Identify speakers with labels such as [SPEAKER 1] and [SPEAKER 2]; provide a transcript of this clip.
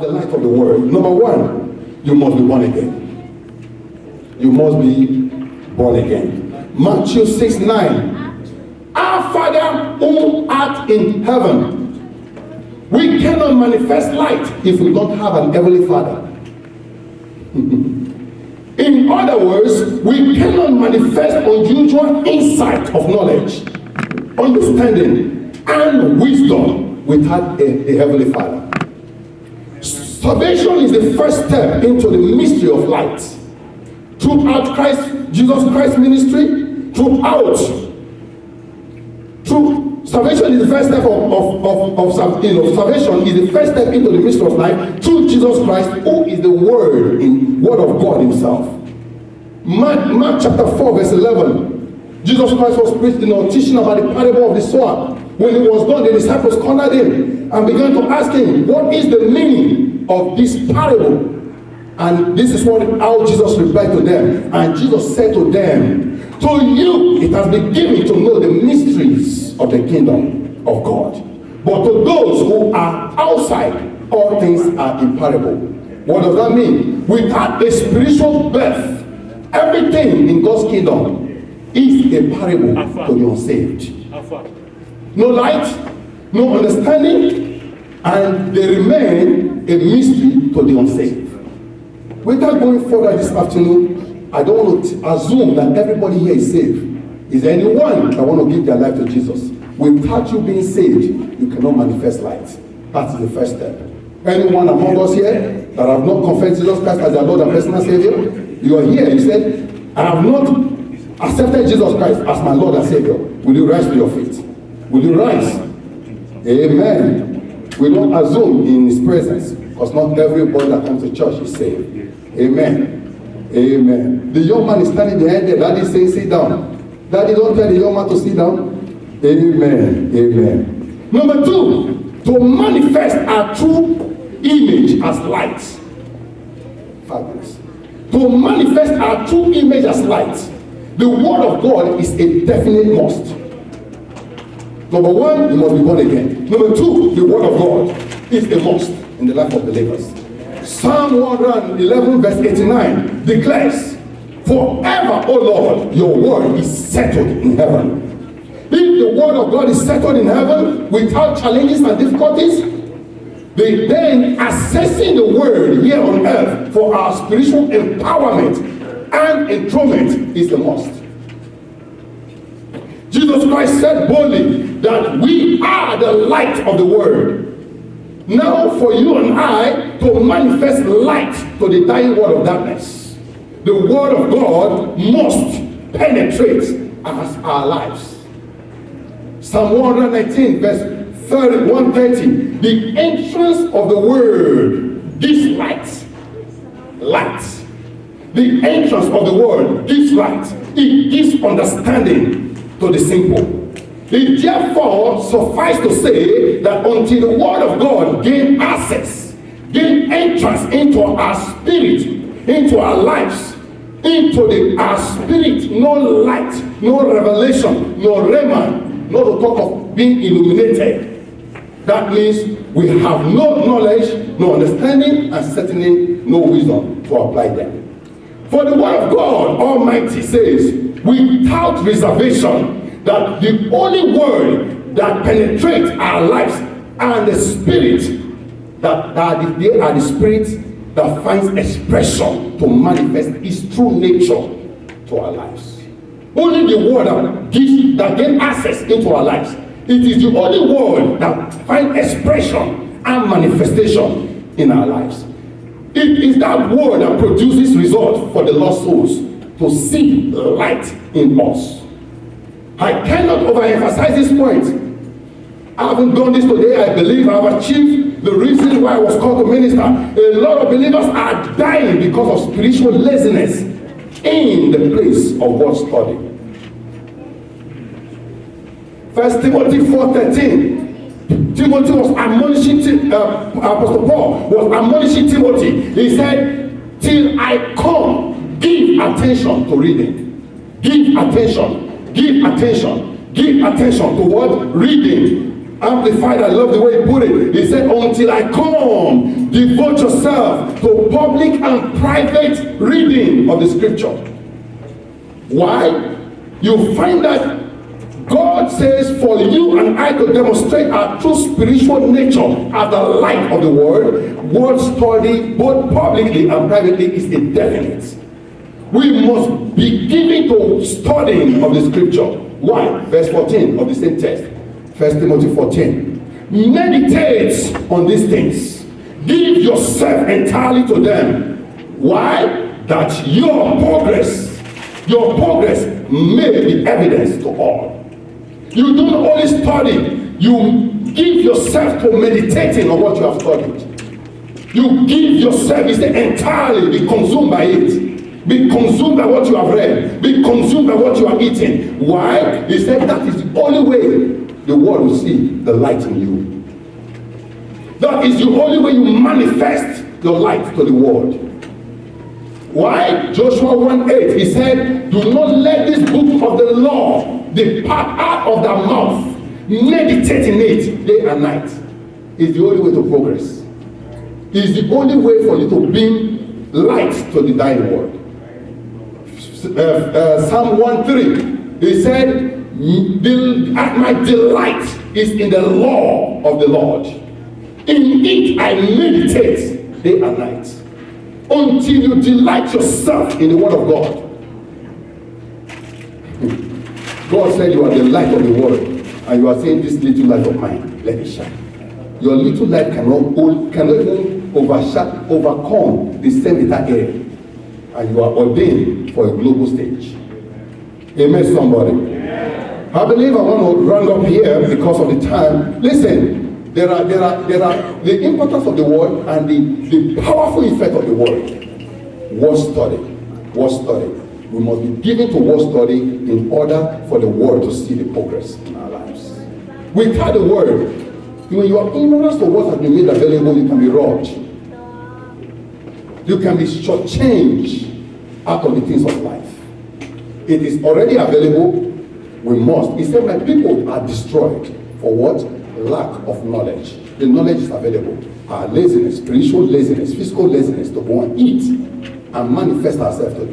[SPEAKER 1] the light of the world. Number one, you must be born again. You must be born again. Matthew 6:9. Our Father who art in heaven. We cannot manifest light if we don't have an heavenly Father. In other words, we cannot manifest unusual insight of knowledge, understanding, and wisdom without a heavenly Father. Salvation is the first step into the mystery of light. Throughout Jesus Christ's ministry, salvation is the first step salvation is the first step into the mystery of life through Jesus Christ, who is the Word of God Himself. Mark chapter 4 verse 11. Jesus Christ was teaching about the parable of the sower. When he was done, the disciples cornered him and began to ask him, "What is the meaning of this parable?" And this is how Jesus replied to them. And Jesus said to them, "To you it has been given to know the mysteries of the kingdom of God. But to those who are outside, all things are in parable." What does that mean? Without a spiritual birth, everything in God's kingdom is a parable to the unsaved. No light, no understanding, and they remain a mystery to the unsaved. Without going further this afternoon, I don't want to assume that everybody here is saved. Is there anyone that want to give their life to Jesus? Without you being saved, you cannot manifest light. That is the first step. Anyone among us here that have not confessed Jesus Christ as their Lord and personal Savior, you are here, you said, "I have not accepted Jesus Christ as my Lord and Savior." Will you rise to your feet? Will you rise? Amen. We don't assume in His presence, because not everybody that comes to church is saved. Amen. Amen. The young man is standing behind there. Daddy is saying, "Sit down." Daddy, don't tell the young man to sit down. Amen. Amen. Number two, to manifest our true image as light. Fabulous. To manifest our true image as light, the Word of God is a definite must. Number one, you must be born again. Number two, the Word of God is a must in the life of believers. Psalm 111 verse 89 declares, "Forever, O Lord, your word is settled in heaven." If the Word of God is settled in heaven without challenges and difficulties, then accessing the Word here on earth for our spiritual empowerment and enthronement is a must. Jesus Christ said boldly that we are the light of the world. Now for you and I to manifest light to the dying world of darkness, the Word of God must penetrate our lives. Psalm 119 verse 130, the entrance of the Word gives light. Light. The entrance of the Word gives light. It gives understanding to the simple. It therefore suffices to say that until the Word of God gain access, gain entrance into our spirit, into our lives, into our spirit, no light, no revelation, no rhema, not to talk of being illuminated. That means we have no knowledge, no understanding, and certainly no wisdom to apply them. For the Word of God Almighty says, without reservation, that the only word that penetrates our lives and the spirit they are the spirit that finds expression to manifest its true nature to our lives. Only the word that gains access into our lives. It is the only word that finds expression and manifestation in our lives. It is that word that produces results for the lost souls to see light in us. I cannot overemphasize this point. I haven't done this today. I believe I have achieved the reason why I was called to minister. A lot of believers are dying because of spiritual laziness in the place of God's study. 1 Timothy 4:13. Timothy was admonishing, Apostle Paul was admonishing Timothy. He said, "Till I come, give attention to reading." Give attention. Give attention. Give attention to what? Reading. Amplified, I love the way he put it. He said, until I come, devote yourself to public and private reading of the scripture. Why? You find that God says for you and I to demonstrate our true spiritual nature as the light of the word study, both publicly and privately, is indefinite. We must be given to studying of the scripture. Why? Verse 14 of the same text. 1 Timothy 14. Meditate on these things. Give yourself entirely to them. Why? That your progress may be evidence to all. You don't only study, you give yourself to meditating on what you have studied. You give yourself, is entirely be consumed by it. Be consumed by what you have read. Be consumed by what you are eating. Why? He said that is the only way the world will see the light in you. That is the only way you manifest your light to the world. Why? Joshua 1:8, he said, do not let this book of the law depart out of thy mouth. Meditate in it day and night. It's the only way to progress. It's the only way for you to bring light to the dying world. Psalm 1:3, he said, my delight is in the law of the Lord. In it I meditate day and night. Until you delight yourself in the word of God. God said you are the light of the world, and you are saying this little light of mine, let it shine. Your little light cannot even overcome the same air, and you are ordained for a global stage. Amen, somebody. I believe I want to round up here because of the time. Listen, there are the importance of the word and the powerful effect of the word. Word study. We must be given to word study in order for the word to see the progress in our lives. Without the word, when you are ignorant to what has been made available, you can be robbed. You can be shortchanged out of the things of life. It is already available. We must. He said, my people are destroyed. For what? Lack of knowledge. The knowledge is available. Our laziness, spiritual laziness, physical laziness to go and eat and manifest ourselves to